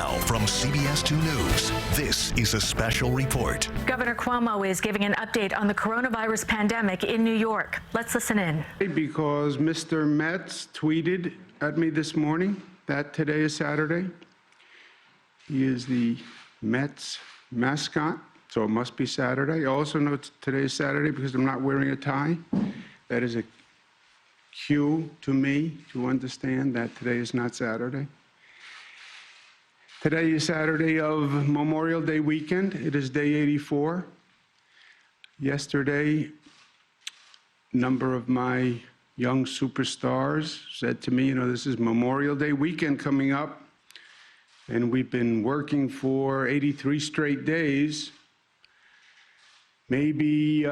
Now, from CBS 2 News, this is a special report. Governor Cuomo is giving an update on the coronavirus pandemic in New York. Let's listen in. Because Mr. Metz tweeted at me this morning that today is Saturday. He is the Mets mascot, so it must be Saturday. I also know today is Saturday because I'm not wearing a tie. That is a cue to me to understand that today is not Saturday. Today is Saturday of Memorial Day weekend. It is day 84. Yesterday, a number of my young superstars said to me, this is Memorial Day weekend coming up, and we've been working for 83 straight days. Maybe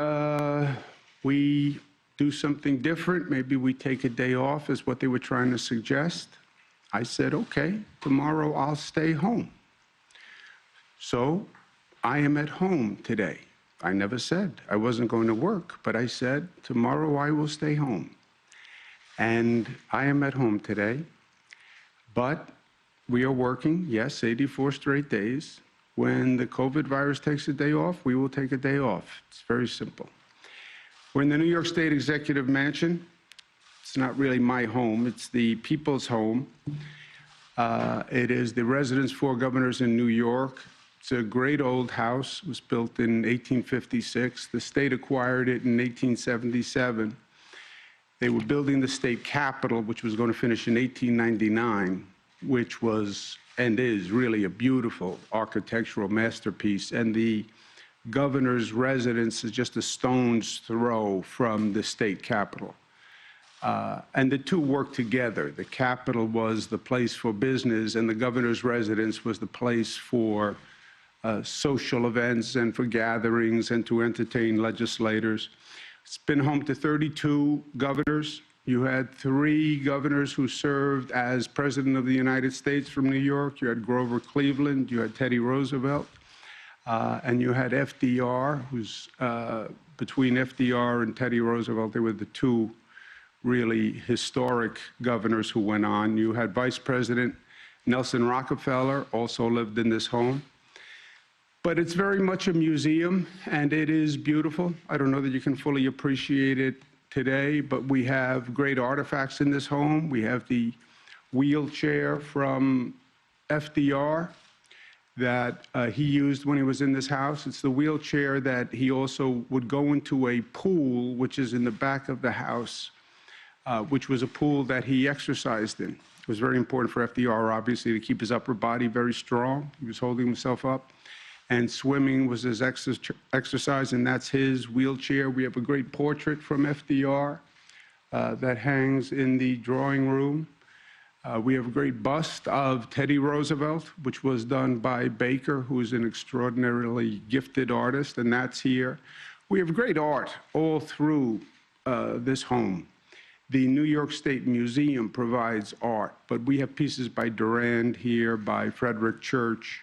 we do something different. Maybe we take a day off, is what they were trying to suggest. I said, okay, tomorrow I'll stay home. So I am at home today. I never said I wasn't going to work, but I said, tomorrow I will stay home. And I am at home today, but we are working, yes, 84 straight days. When the COVID virus takes a day off, we will take a day off. It's very simple. We're in the New York State Executive Mansion. It's not really my home, it's the people's home. It is the residence for governors in New York. It's a great old house. It was built in 1856. The state acquired it in 1877. They were building the state capitol, which was going to finish in 1899, which was and is really a beautiful architectural masterpiece. And the governor's residence is just a stone's throw from the state capitol. And the two work together. The Capitol was the place for business, and the governor's residence was the place for social events and for gatherings and to entertain legislators. It's been home to 32 governors. You had 3 governors who served as President of the United States from New York. You had Grover Cleveland, you had Teddy Roosevelt, and you had FDR, who's between FDR and Teddy Roosevelt, they were the two really historic governors who went on. You had Vice President Nelson Rockefeller, also lived in this home. But it's very much a museum, and it is beautiful. I don't know that you can fully appreciate it today, but we have great artifacts in this home. We have the wheelchair from FDR that he used when he was in this house. It's the wheelchair that he also would go into a pool, which is in the back of the house, which was a pool that he exercised in. It was very important for FDR, obviously, to keep his upper body very strong. He was holding himself up. And swimming was his exercise, and that's his wheelchair. We have a great portrait from FDR that hangs in the drawing room. We have a great bust of Teddy Roosevelt, which was done by Baker, who is an extraordinarily gifted artist, and that's here. We have great art all through this home. The New York State Museum provides art, but we have pieces by Durand here, by Frederick Church,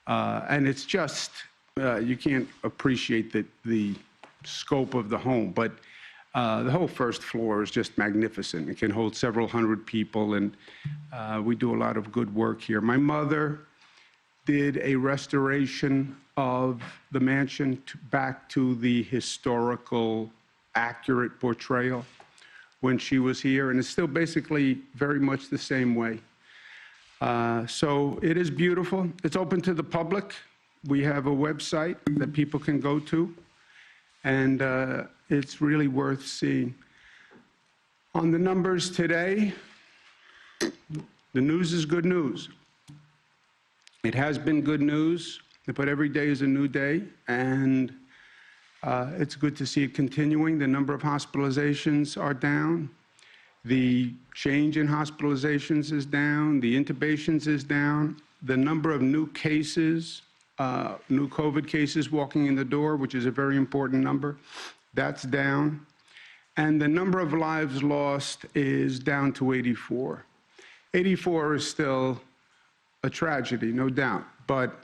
and it's just, you can't appreciate the scope of the home, but the whole first floor is just magnificent. It can hold several hundred people, and we do a lot of good work here. My mother did a restoration of the mansion back to the historical, accurate portrayal when she was here, and it's still basically very much the same way. So it is beautiful. It's open to the public. We have a website that people can go to, and it's really worth seeing. On the numbers today, the news is good news. It has been good news, but every day is a new day, and it's good to see it continuing. The number of hospitalizations are down. The change in hospitalizations is down. The intubations is down. The number of new cases, new COVID cases walking in the door, which is a very important number, that's down. And the number of lives lost is down to 84. 84 is still a tragedy, no doubt. But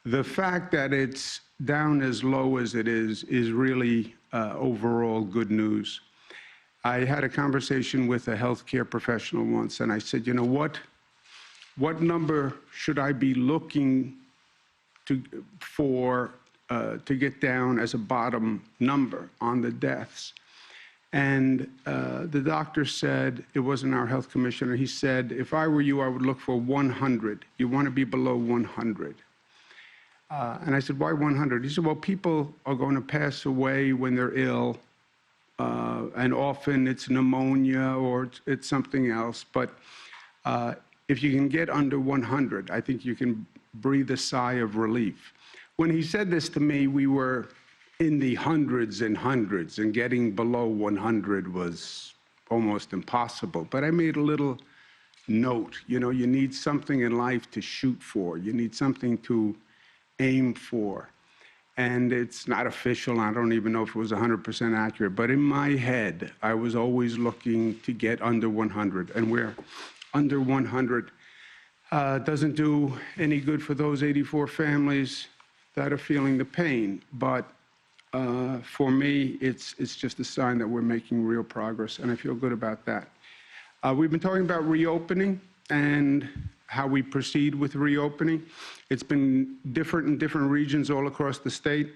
the fact that it's down as low as it is really overall good news. I had a conversation with a healthcare professional once, and I said, you know, what what number should I be looking to get down as a bottom number on the deaths? And the doctor said, it wasn't our health commissioner, he said, if I were you, I would look for 100. You want to be below 100. And I said, why 100? He said, well, people are going to pass away when they're ill, and often it's pneumonia or it's something else. But if you can get under 100, I think you can breathe a sigh of relief. When he said this to me, we were in the hundreds and hundreds, and getting below 100 was almost impossible. But I made a little note. You know, you need something in life to shoot for. You need something to aim for. And it's not official. I don't even know if it was 100% accurate. But in my head, I was always looking to get under 100. And we're under 100. Doesn't do any good for those 84 families that are feeling the pain. But for me, it's just a sign that we're making real progress, and I feel good about that. We've been talking about reopening and how we proceed with reopening. It's been different in different regions all across the state.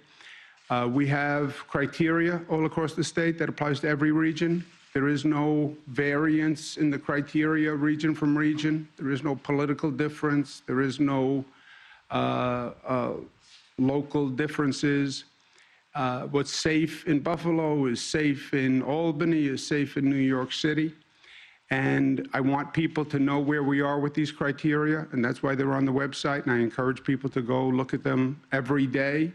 We have criteria all across the state that applies to every region. There is no variance in the criteria region from region. There is no political difference. There is no local differences. What's safe in Buffalo is safe in Albany, is safe in New York City. And I want people to know where we are with these criteria, and that's why they're on the website, and I encourage people to go look at them every day.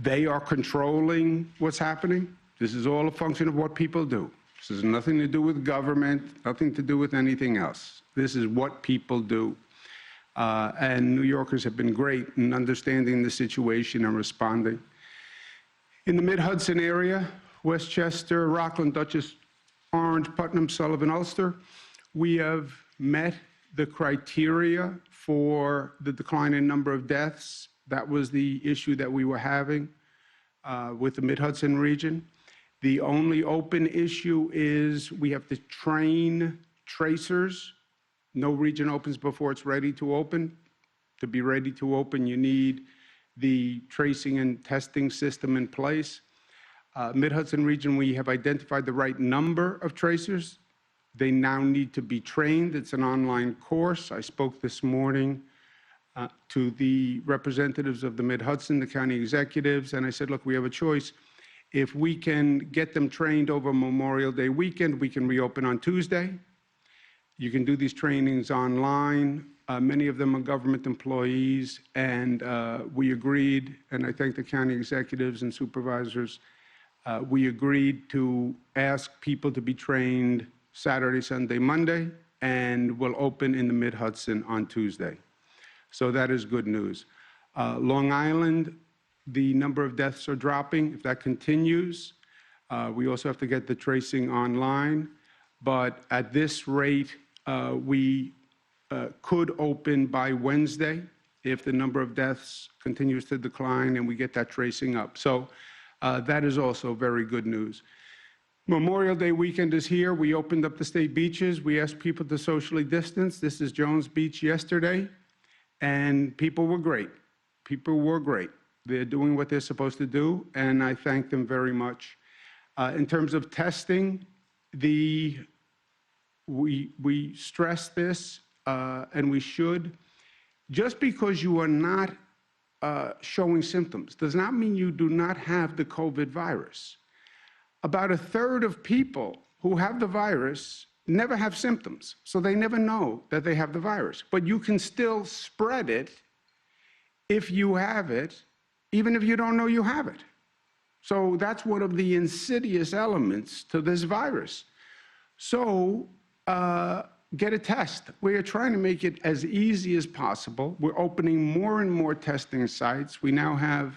They are controlling what's happening. This is all a function of what people do. This has nothing to do with government, nothing to do with anything else. This is what people do. And New Yorkers have been great in understanding the situation and responding. In the Mid-Hudson area, Westchester, Rockland, Dutchess, Orange, Putnam, Sullivan, Ulster, we have met the criteria for the decline in number of deaths. That was the issue that we were having with the Mid-Hudson region. The only open issue is we have to train tracers. No region opens before it's ready to open. To be ready to open, you need the tracing and testing system in place. Mid-Hudson region, we have identified the right number of tracers. They now need to be trained. It's an online course. I spoke this morning to the representatives of the Mid-Hudson, the county executives, and I said, look, we have a choice. If we can get them trained over Memorial Day weekend, we can reopen on Tuesday. You can do these trainings online. Many of them are government employees, and we agreed, and I thank the county executives and supervisors, we agreed to ask people to be trained Saturday, Sunday, Monday, and we'll open in the Mid-Hudson on Tuesday. So that is good news. Long Island, the number of deaths are dropping. If that continues, we also have to get the tracing online. But at this rate, we could open by Wednesday if the number of deaths continues to decline and we get that tracing up. So that is also very good news. Memorial Day weekend is here. We opened up the state beaches. We asked people to socially distance. This is Jones Beach yesterday, and people were great. People were great. They're doing what they're supposed to do, and I thank them very much. In terms of testing, we stress this, and we should. Just because you are not showing symptoms does not mean you do not have the COVID virus. About a third of people who have the virus never have symptoms, so they never know that they have the virus. But you can still spread it if you have it, even if you don't know you have it. So that's one of the insidious elements to this virus. So get a test. We are trying to make it as easy as possible. We're opening more and more testing sites. We now have,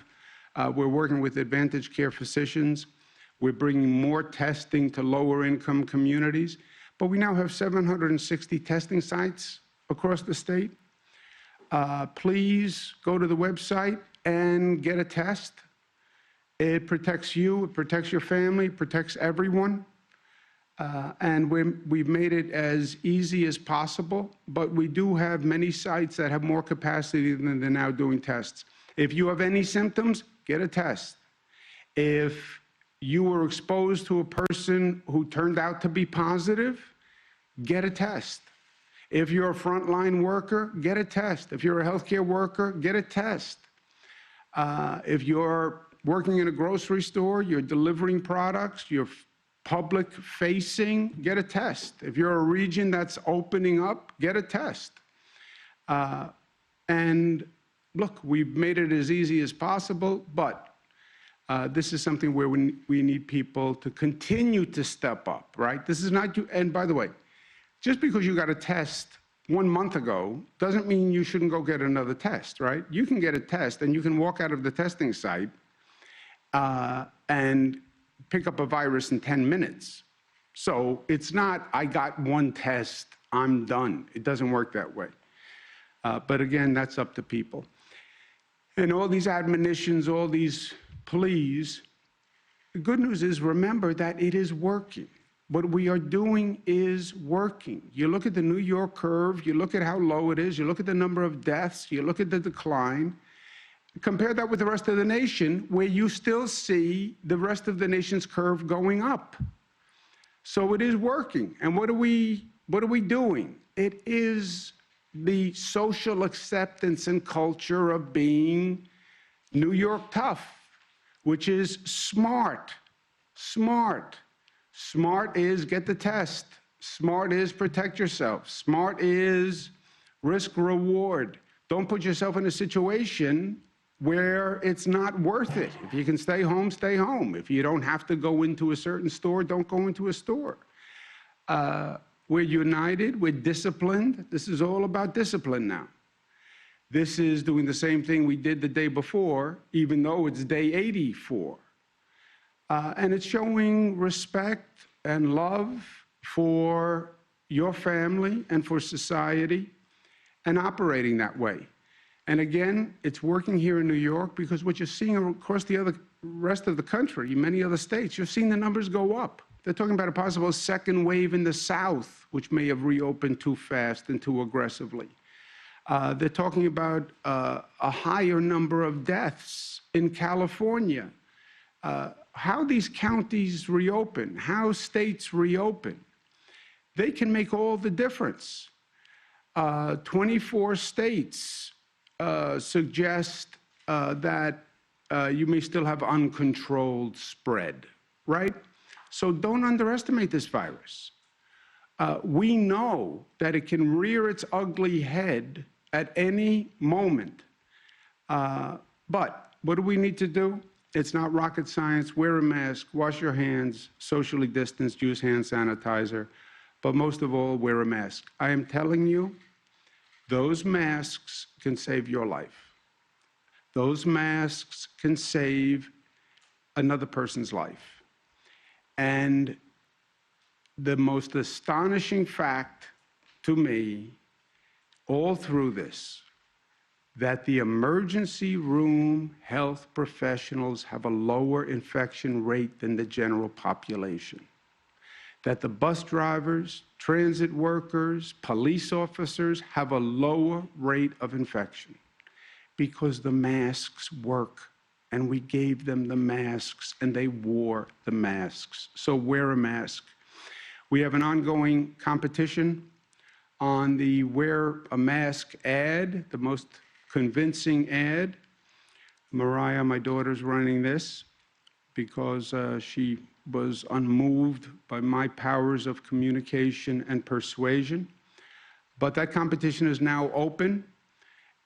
we're working with Advantage Care physicians. We're bringing more testing to lower income communities. But we now have 760 testing sites across the state. Please go to the website and get a test. It protects you, it protects your family, it protects everyone. And we've made it as easy as possible, but we do have many sites that have more capacity than they're now doing tests. If you have any symptoms, get a test. If you were exposed to a person who turned out to be positive, get a test. If you're a frontline worker, get a test. If you're a healthcare worker, get a test. If you're working in a grocery store, you're delivering products, you're public facing, get a test. If you're a region that's opening up, get a test. And look, we've made it as easy as possible, but this is something where we need people to continue to step up, right? This is not you. And by the way, just because you got a test 1 month ago doesn't mean you shouldn't go get another test, right? You can get a test and you can walk out of the testing site and pick up a virus in 10 minutes. So it's not, I got one test, I'm done. It doesn't work that way. But again, that's up to people. And all these admonitions, all these pleas, the good news is, remember that it is working. What we are doing is working. You look at the New York curve, you look at how low it is, you look at the number of deaths, you look at the decline. Compare that with the rest of the nation, where you still see the rest of the nation's curve going up. So it is working. And what are we doing? It is the social acceptance and culture of being New York tough, which is smart. Smart is get the test. Smart is protect yourself. Smart is risk reward. Don't put yourself in a situation where it's not worth it. If you can stay home, stay home. If you don't have to go into a certain store, don't go into a store. We're united, we're disciplined. This is all about discipline now. This is doing the same thing we did the day before, even though it's day 84. And it's showing respect and love for your family and for society and operating that way. And again, it's working here in New York because what you're seeing across the rest of the country, many other states, you're seeing the numbers go up. They're talking about a possible second wave in the South, which may have reopened too fast and too aggressively. They're talking about a higher number of deaths in California. How these counties reopen, how states reopen, they can make all the difference. 24 states suggest that you may still have uncontrolled spread, right? So don't underestimate this virus. We know that it can rear its ugly head at any moment. But what do we need to do? It's not rocket science. Wear a mask, wash your hands, socially distanced, use hand sanitizer, but most of all, wear a mask. I am telling you, those masks can save your life. Those masks can save another person's life. And the most astonishing fact to me, all through this, that the emergency room health professionals have a lower infection rate than the general population. That the bus drivers, transit workers, police officers have a lower rate of infection because the masks work, and we gave them the masks and they wore the masks. So wear a mask. We have an ongoing competition on the wear a mask ad, the most convincing ad. Mariah, my daughter's running this because she was unmoved by my powers of communication and persuasion. But that competition is now open,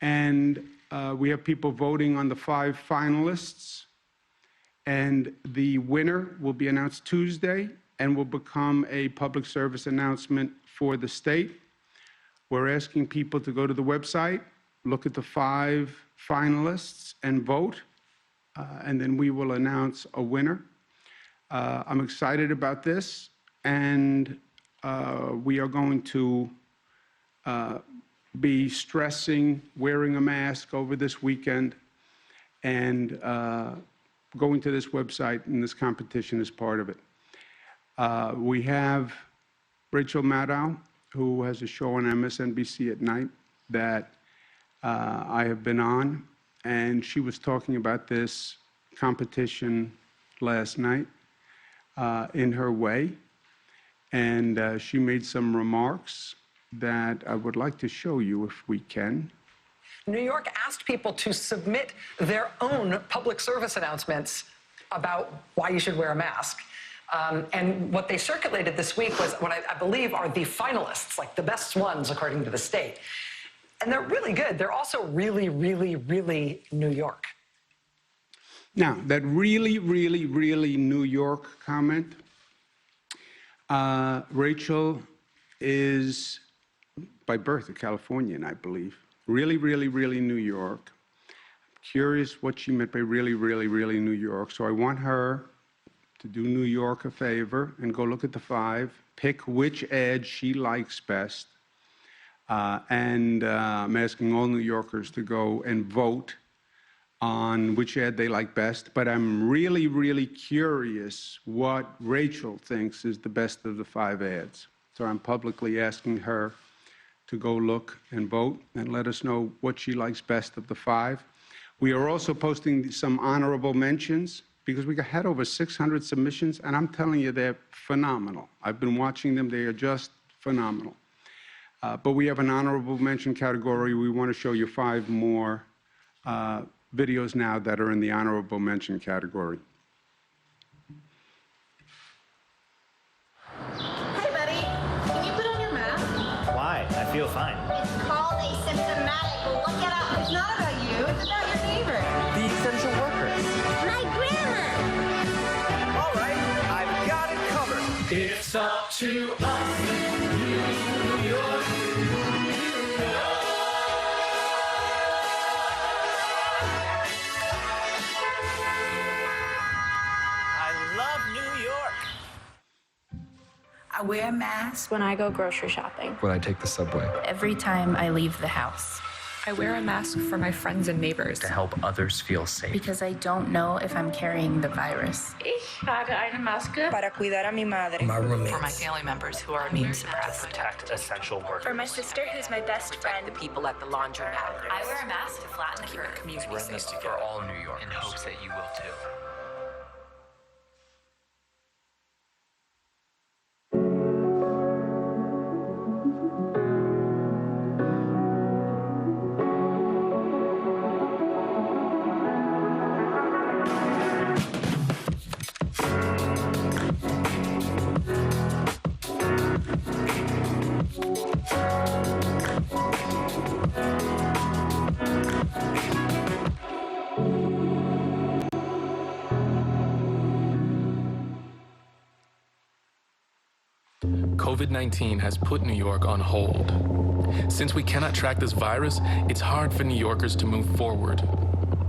and we have people voting on the 5 finalists. And the winner will be announced Tuesday and will become a public service announcement for the state. We're asking people to go to the website, look at the 5 finalists and vote, and then we will announce a winner. I'm excited about this, and we are going to be stressing wearing a mask over this weekend, and going to this website, and this competition is part of it. We have Rachel Maddow, who has a show on MSNBC at night that I have been on, and she was talking about this competition last night in her way, and she made some remarks that I would like to show you if we can. New York asked people to submit their own public service announcements about why you should wear a mask. And what they circulated this week was what I believe are the finalists, like the best ones according to the state. And they're really good. They're also really, really, really New York. Now, that really, really, really New York comment, Rachel is by birth a Californian, I believe. Really, really, really New York. I'm curious what she meant by really, really, really New York. So I want her to do New York a favor and go look at the 5, pick which ad she likes best. And I'm asking all New Yorkers to go and vote on which ad they like best. But I'm really, really curious what Rachel thinks is the best of the 5 ads. So I'm publicly asking her to go look and vote and let us know what she likes best of the 5. We are also posting some honorable mentions because we had over 600 submissions, and I'm telling you, they're phenomenal. I've been watching them. They are just phenomenal. But we have an honorable mention category. We want to show you 5 more videos now that are in the honorable mention category. Hey, buddy. Can you put on your mask? Why? I feel fine. It's called asymptomatic. Well, look it up. It's not about you. It's about your neighbor. The essential workers. My grandma. All right, I've got it covered. It's up to us, New York. I love New York. I wear a mask when I go grocery shopping, when I take the subway, every time I leave the house. I wear a mask for my friends and neighbors. To help others feel safe. Because I don't know if I'm carrying the virus. Ich trage eine Maske para cuidar a mi madre. My roommates. For my family members who are immune suppressed. To protect essential workers. For my sister who's my best friend. The people at the laundromat. I wear a mask to flatten the curve. Community We're in this for all New Yorkers. In hopes that you will too. COVID-19 has put New York on hold. Since we cannot track this virus, it's hard for New Yorkers to move forward.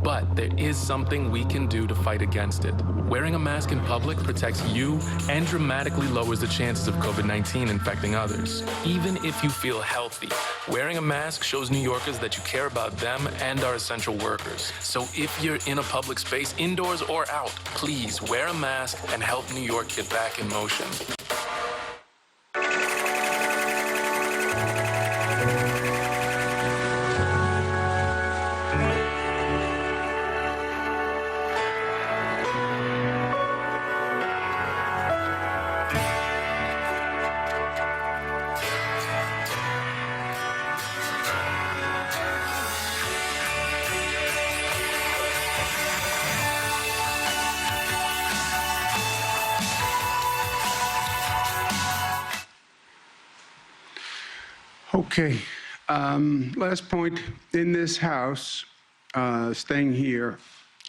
But there is something we can do to fight against it. Wearing a mask in public protects you and dramatically lowers the chances of COVID-19 infecting others. Even if you feel healthy, wearing a mask shows New Yorkers that you care about them and our essential workers. So if you're in a public space, indoors or out, please wear a mask and help New York get back in motion. Okay, last point in this house, staying here,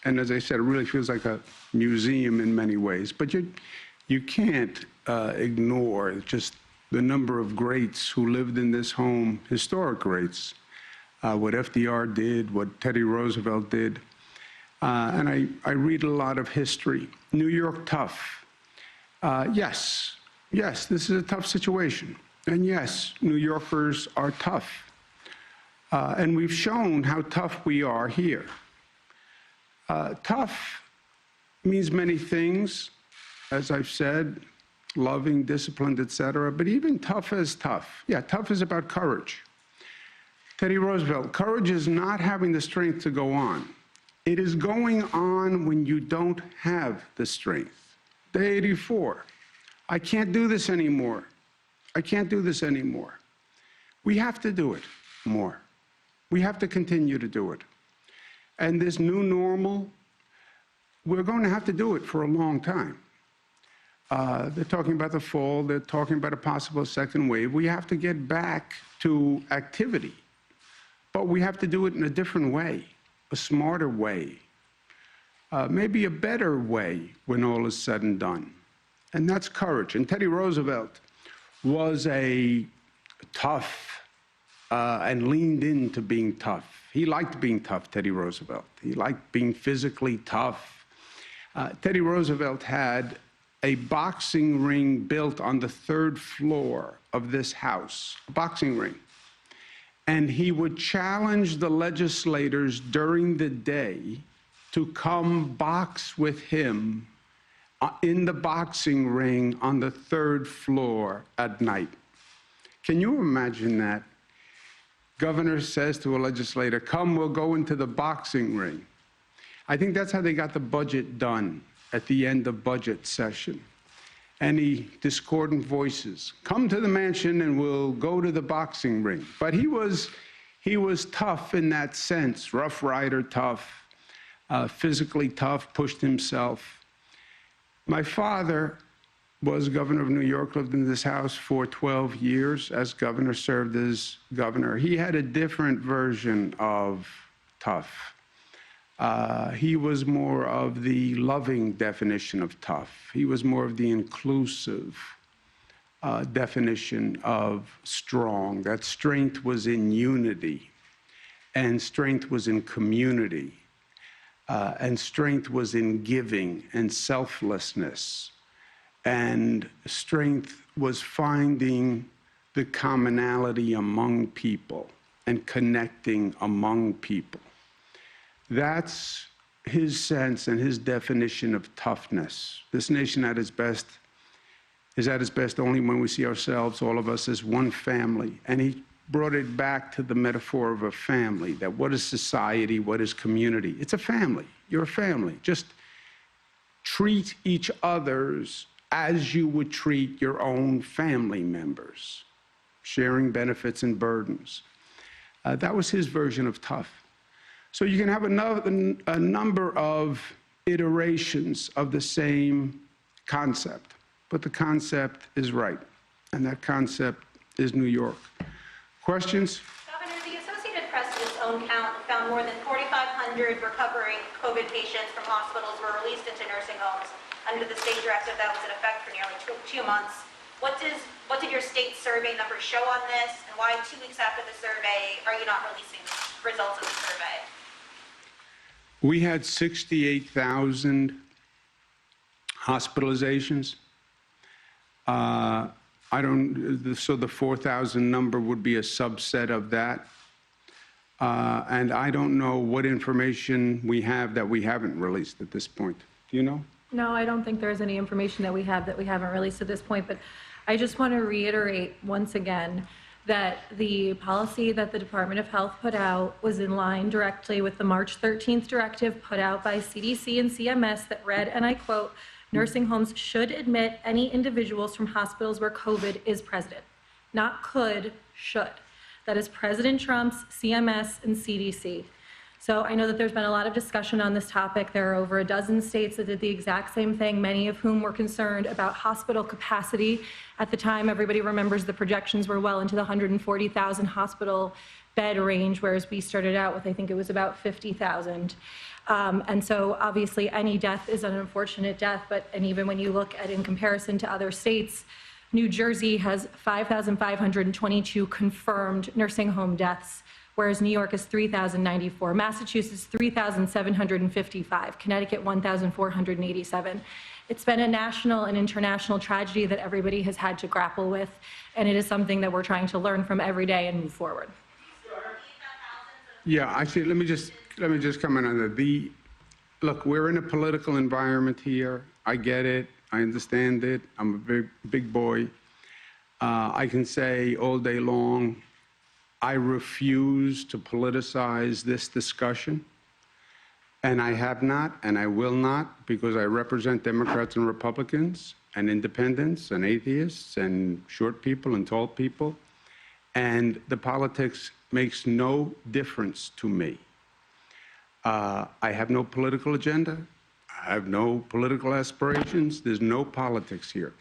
and as I said, it really feels like a museum in many ways, but you can't ignore just the number of greats who lived in this home, historic greats, what FDR did, what Teddy Roosevelt did, and I read a lot of history. New York tough. Yes, this is a tough situation. And yes, New Yorkers are tough. And we've shown how tough we are here. Tough means many things, as I've said. loving, disciplined, etc. But even tough is tough. Yeah, tough is about courage. Teddy Roosevelt, courage is not having the strength to go on. It is going on when you don't have the strength. Day 84, I can't do this anymore. I can't do this anymore. We have to do it more. We have to continue to do it. And this new normal, we're going to have to do it for a long time. They're talking about the fall. They're talking about a possible second wave. We have to get back to activity. But we have to do it in a different way, a smarter way, maybe a better way when all is said and done. And that's courage. And Teddy Roosevelt was a tough and leaned into being tough. He liked being tough, Teddy Roosevelt. He liked being physically tough. Teddy Roosevelt had a boxing ring built on the 3rd floor of this house, a boxing ring. And he would challenge the legislators during the day to come box with him in the boxing ring on the 3rd floor at night. Can you imagine that? Governor says to a legislator, come, we'll go into the boxing ring. I think that's how they got the budget done at the end of budget session. Any discordant voices, come to the mansion and we'll go to the boxing ring. But he was tough in that sense, Rough Rider tough, physically tough, pushed himself. My father was governor of New York, lived in this house for 12 years as governor, served as governor. He had a different version of tough. He was more of the loving definition of tough. He was more of the inclusive definition of strong, that strength was in unity, and strength was in community, and strength was in giving and selflessness, and strength was finding the commonality among people and connecting among people. That's his sense and his definition of toughness. This nation at its best is at its best only when we see ourselves, all of us, as one family. And he brought it back to the metaphor of a family, that what is society, what is community? It's a family. You're a family. Just treat each other's as you would treat your own family members, sharing benefits and burdens. That was his version of tough. So you can have a number of iterations of the same concept, but the concept is right, and that concept is New York. Questions? Governor, the Associated Press, in its own count, found more than 4,500 recovering COVID patients from hospitals were released into nursing homes under the state directive that was in effect for nearly two months. What did your state survey numbers show on this, and why 2 weeks after the survey are you not releasing results of the survey? We had 68,000 hospitalizations. So the 4,000 number would be a subset of that. And I don't know what information we have that we haven't released at this point. Do you know? No, I don't think there's any information that we haven't released at this point, but I just want to reiterate once again that the policy that the Department of Health put out was in line directly with the March 13th directive put out by CDC and CMS that read, and I quote, nursing homes should admit any individuals from hospitals where COVID is present. Not could, should. That is President Trump's, CMS, and CDC. So I know that there's been a lot of discussion on this topic. There are over a dozen states that did the exact same thing, many of whom were concerned about hospital capacity. At the time, everybody remembers the projections were well into the 140,000 hospital bed range, whereas we started out with, I think it was about 50,000. And so obviously any death is an unfortunate death, and even when you look at in comparison to other states, New Jersey has 5,522 confirmed nursing home deaths, whereas New York is 3,094, Massachusetts 3,755, Connecticut 1,487. It's been a national and international tragedy that everybody has had to grapple with, and it is something that we're trying to learn from every day and move forward. Yeah, actually, let me just comment on that. Look, we're in a political environment here. I get it. I understand it. I'm a big boy. I can say all day long, I refuse to politicize this discussion. And I have not, and I will not, because I represent Democrats and Republicans and independents and atheists and short people and tall people. And the politics makes no difference to me. I have no political agenda. I have no political aspirations. There's no politics here.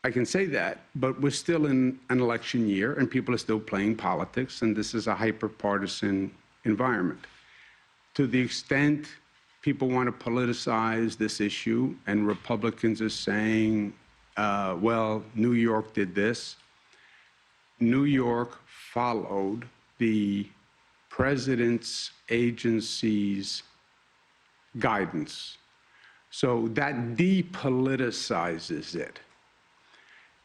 I can say that, but we're still in an election year and people are still playing politics, and this is a hyper-partisan environment. To the extent people want to politicize this issue and Republicans are saying, well, New York did this. New York followed the president's agency's guidance. So that depoliticizes it.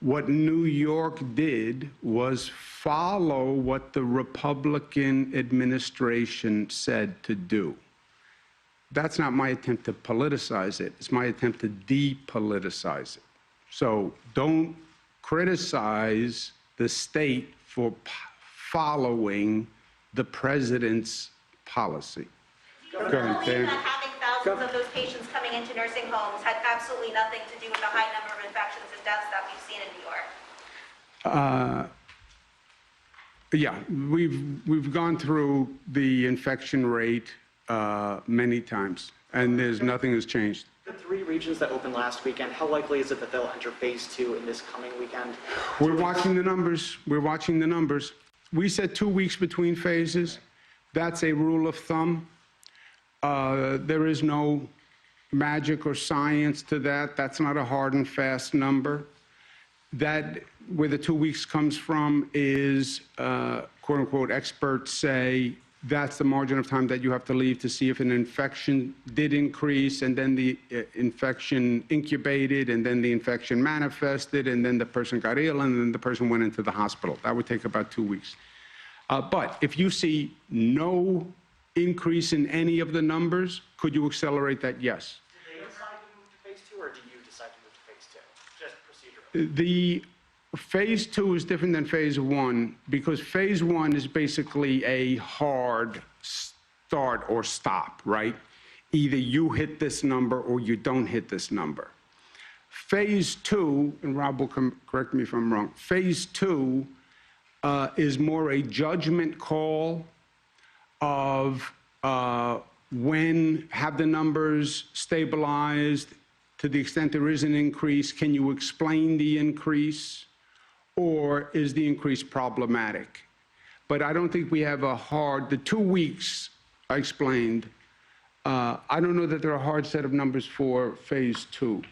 What New York did was follow what the Republican administration said to do. That's not my attempt to politicize it. It's my attempt to depoliticize it. So don't criticize the state for following the president's policy. Do you believe that having thousands of those patients coming into nursing homes had absolutely nothing to do with the high number of infections and deaths that we've seen in New York? Yeah, we've gone through the infection rate many times, and nothing has changed. The 3 regions that opened last weekend, how likely is it that they'll enter phase 2 in this coming weekend? We're watching the numbers. We're watching the numbers. We said 2 weeks between phases. That's a rule of thumb. There is no magic or science to that. That's not a hard and fast number. That, where the 2 weeks comes from is, quote unquote, experts say that's the margin of time that you have to leave to see if an infection did increase, and then the infection incubated, and then the infection manifested, and then the person got ill, and then the person went into the hospital. That would take about 2 weeks. But if you see no increase in any of the numbers, could you accelerate that? Yes. Did they decide to move to phase 2, or do you decide to move to phase 2? Just procedurally. The phase 2 is different than phase 1 because phase 1 is basically a hard start or stop, right? Either you hit this number or you don't hit this number. Phase 2, and Rob will correct me if I'm wrong, phase 2 is more a judgment call of when have the numbers stabilized. To the extent there is an increase, can you explain the increase, or is the increase problematic? But I don't think we have the 2 weeks I explained, I don't know that there are a hard set of numbers for phase 2.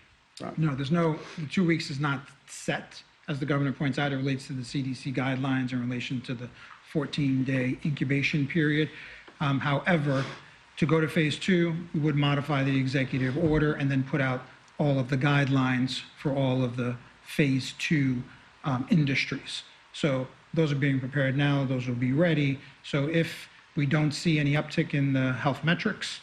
No, the 2 weeks is not set. As the governor points out, it relates to the CDC guidelines in relation to the 14-day incubation period. However, to go to phase 2, we would modify the executive order and then put out all of the guidelines for all of the phase 2 industries. So those are being prepared now, those will be ready. So if we don't see any uptick in the health metrics,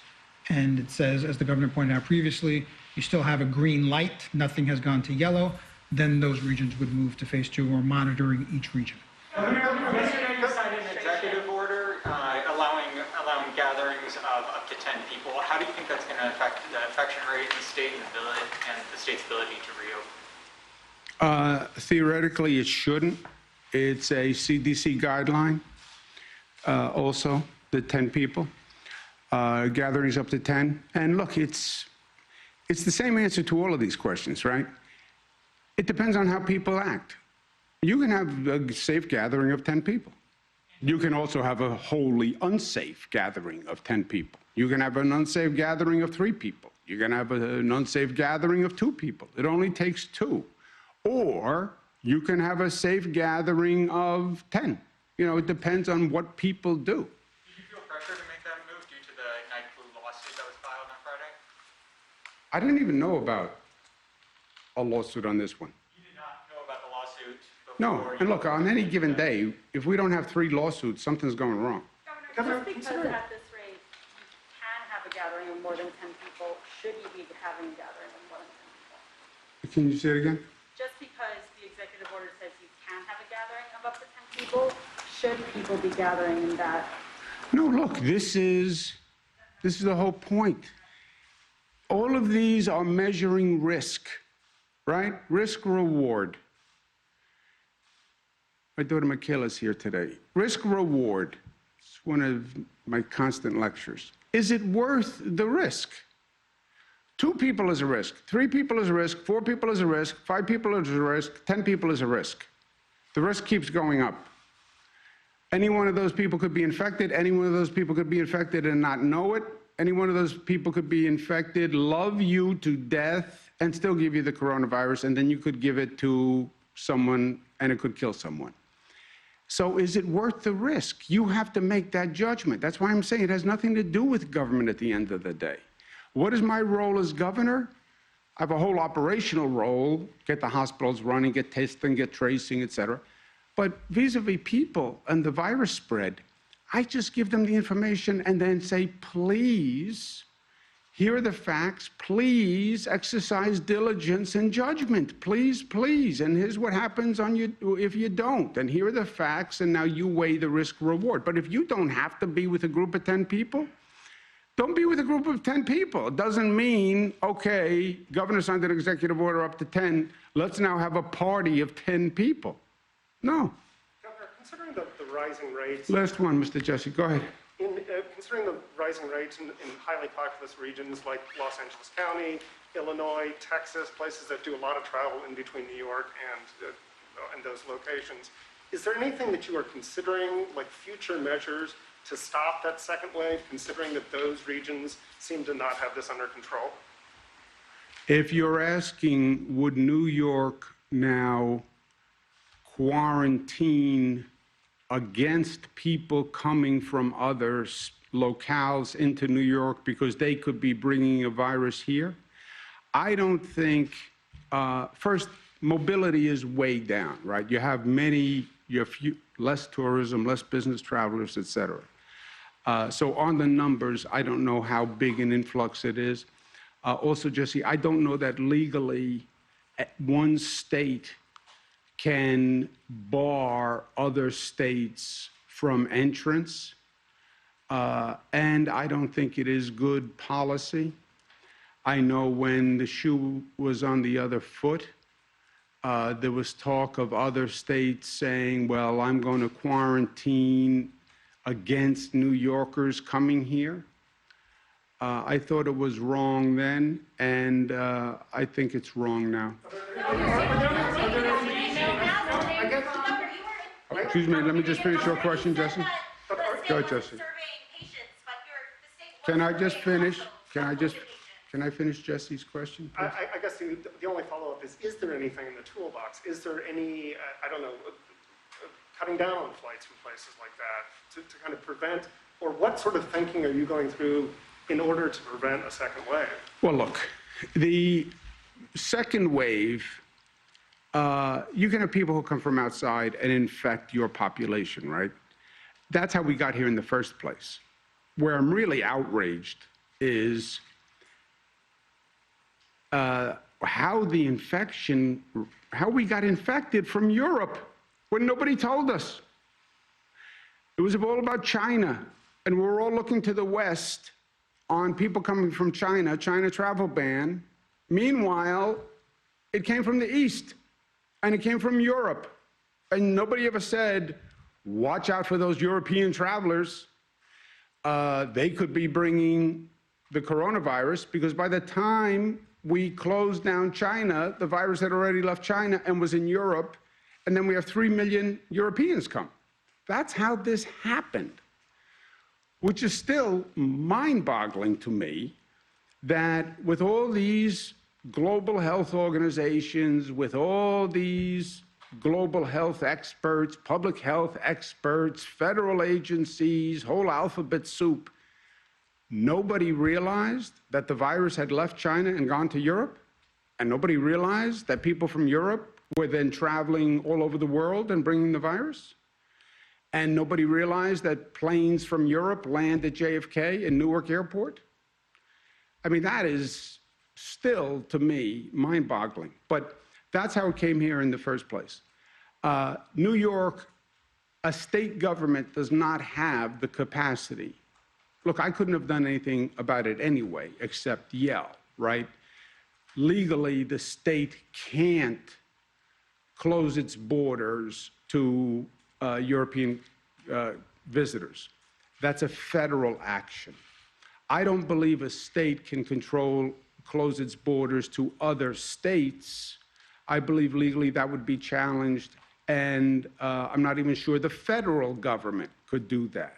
and it says, as the governor pointed out previously, you still have a green light, nothing has gone to yellow, then those regions would move to phase 2. We're monitoring each region. Yesterday you signed an executive order allowing gatherings of up to 10 people. How do you think that's going to affect the infection rate in the state and the state's ability to reopen? Theoretically, it shouldn't. It's a CDC guideline, also, the 10 people, gatherings up to 10. And look, it's the same answer to all of these questions, right? It depends on how people act. You can have a safe gathering of 10 people. You can also have a wholly unsafe gathering of 10 people. You can have an unsafe gathering of 3 people. You can have an unsafe gathering of 2 people. It only takes 2. Or you can have a safe gathering of 10. You know, it depends on what people do. Did you feel pressure to make that move due to the night flu lawsuit that was filed on Friday? I didn't even know about a lawsuit on this one. You did not know about the lawsuit before? No, and look, on any given day, if we don't have 3 lawsuits, something's going wrong. Governor, just because at this rate you can have a gathering of more than 10 people, should you be having a gathering of more than 10 people? Can you say it again? Just because the executive order says you can have a gathering of up to 10 people, should people be gathering in that? No, look, this is the whole point. All of these are measuring risk, right? Risk reward. My daughter Michaela's here today. Risk reward. It's one of my constant lectures. Is it worth the risk? 2 people is a risk, 3 people is a risk, 4 people is a risk, 5 people is a risk, 10 people is a risk. The risk keeps going up. Any one of those people could be infected. Any one of those people could be infected and not know it. Any one of those people could be infected, love you to death, and still give you the coronavirus, and then you could give it to someone and it could kill someone. So is it worth the risk? You have to make that judgment. That's why I'm saying it has nothing to do with government at the end of the day. What is my role as governor? I have a whole operational role, get the hospitals running, get testing, get tracing, et cetera. But vis-a-vis people and the virus spread, I just give them the information and then say, please, here are the facts, please exercise diligence and judgment, please, please. And here's what happens on you if you don't. And here are the facts, and now you weigh the risk reward. But if you don't have to be with a group of 10 people, don't be with a group of 10 people. It doesn't mean, okay, governor signed an executive order up to 10, let's now have a party of 10 people. No. Governor, considering the rising rates... Last one, Mr. Jesse, go ahead. Considering the rising rates in highly populous regions like Los Angeles County, Illinois, Texas, places that do a lot of travel in between New York and those locations, is there anything that you are considering, like future measures, to stop that second wave, considering that those regions seem to not have this under control? If you're asking, would New York now quarantine against people coming from other locales into New York because they could be bringing a virus here? I don't think, first, mobility is way down, right? You have less tourism, less business travelers, et cetera. So on the numbers, I don't know how big an influx it is. Also, Jesse, I don't know that legally one state can bar other states from entrance. And I don't think it is good policy. I know when the shoe was on the other foot, there was talk of other states saying, well, I'm going to quarantine against New Yorkers coming here. I thought it was wrong then, and I think it's wrong now. Excuse me, let me just finish your question, Jesse. Go ahead, Jesse. Can I just finish? Can I finish Jesse's question, please? I guess the only follow-up is there anything in the toolbox? Is there any, I don't know, cutting down on flights from places like that to kind of prevent, or what sort of thinking are you going through in order to prevent a second wave? Well, look, the second wave, you can have people who come from outside and infect your population, right? That's how we got here in the first place. Where I'm really outraged is how we got infected from Europe when nobody told us. It was all about China, and we're all looking to the West on people coming from China, China travel ban. Meanwhile, it came from the East, and it came from Europe. And nobody ever said, watch out for those European travelers. They could be bringing the coronavirus, because by the time we closed down China, the virus had already left China and was in Europe, and then we have 3 million Europeans come. That's how this happened, which is still mind-boggling to me, that with all these global health organizations, with all these global health experts, public health experts, federal agencies, whole alphabet soup, nobody realized that the virus had left China and gone to Europe? And nobody realized that people from Europe were then traveling all over the world and bringing the virus? And nobody realized that planes from Europe land at JFK and Newark Airport? I mean, that is still, to me, mind-boggling. But that's how it came here in the first place. New York, a state government does not have the capacity. Look, I couldn't have done anything about it anyway, except yell, right? Legally, the state can't close its borders to European visitors. That's a federal action. I don't believe a state can close its borders to other states. I believe legally that would be challenged, and I'm not even sure the federal government could do that.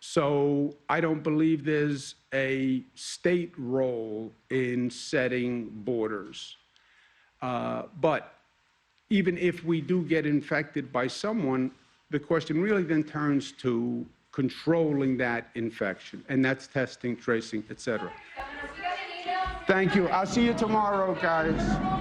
So I don't believe there's a state role in setting borders. But even if we do get infected by someone, the question really then turns to controlling that infection, and that's testing, tracing, et cetera. Thank you. I'll see you tomorrow, guys.